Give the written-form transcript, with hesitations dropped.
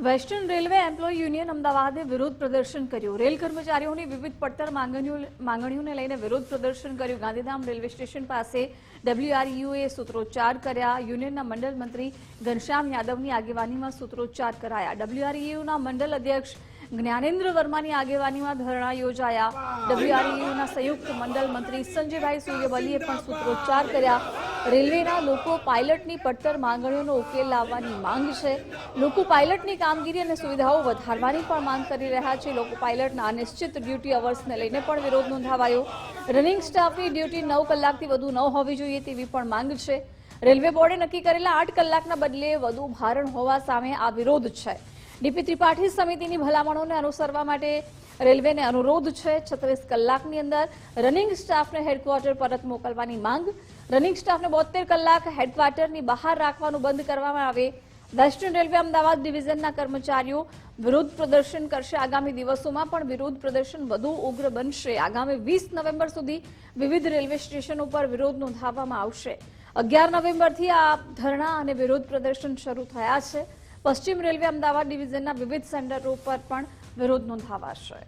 Western railway employ union અમદાવાદે વિરોધ પ્રદર્શન કર્યું। રેલ કર્મચારીઓની વિવિધ પડતર માંગણીઓને લઈને વિરોધ પ્રદર્શન કર્યું। ગાંધીધામ રેલવે સ્ટેશન પાસે ડબ્લ્યુઆરયુએ સૂત્રોચ્ચાર કર્યા। યુનિયનના મંડળ મંત્રી ઘનશ્યામ યાદવની આગેવાનીમાં સૂત્રોચ્ચાર કરાયા। ડબ્લ્યુઆરયુના મંડળ અધ્યક્ષ જ્ઞાનેન્દ્ર વર્માની આગેવાનીમાં ધરણા યોજાયા। ડબ્લ્યુઆરયુના સંયુક્ત મંડળ મંત્રી સંજયભાઈ સૂર્યવંશીએ પણ સૂત્રોચ્ચાર કર્યા। રેલવેના લોકો પાયલટની પડતર માંગણીઓનો ઉકેલ લાવવાની માંગ છે। લોકો પાયલટની કામગીરી અને સુવિધાઓ વધારવાની પણ માંગ કરી રહ્યા છે। લોકો પાયલટના અનિશ્ચિત ડ્યુટી અવર્સને લઈને પણ વિરોધ નોંધાવાયો। રનિંગ સ્ટાફની ડ્યુટી 9 કલાકથી વધુ ન હોવી જોઈએ તેવી પણ માંગ છે। રેલવે બોર્ડે નક્કી કરેલા 8 કલાકના બદલે વધુ ભારણ હોવા સામે આ વિરોધ છે। ડીપી ત્રિપાઠી સમિતિની ભલામણોને અનુસરવા માટે રેલવેને અનુરોધ છે। 36 કલાકની અંદર રનિંગ સ્ટાફને હેડક્વાર્ટર પરત મોકલવાની માંગ। રનિંગ સ્ટાફને 72 કલાક હેડક્વાર્ટરની બહાર રાખવાનું બંધ કરવામાં આવે। વેસ્ટર્ન રેલવે અમદાવાદ ડિવિઝનના કર્મચારીઓ વિરોધ પ્રદર્શન કરશે। આગામી દિવસોમાં પણ વિરોધ પ્રદર્શન વધુ ઉગ્ર બનશે। આગામી 20 નવેમ્બર સુધી વિવિધ રેલવે સ્ટેશનો પર વિરોધ નોંધાવવામાં આવશે। 11 નવેમ્બરથી આ ધરણા અને વિરોધ પ્રદર્શન શરૂ થયા છે। પશ્ચિમ રેલવે અમદાવાદ ડિવિઝનના વિવિધ સેન્ટરો પર પણ વિરોધ નોંધાવાશે।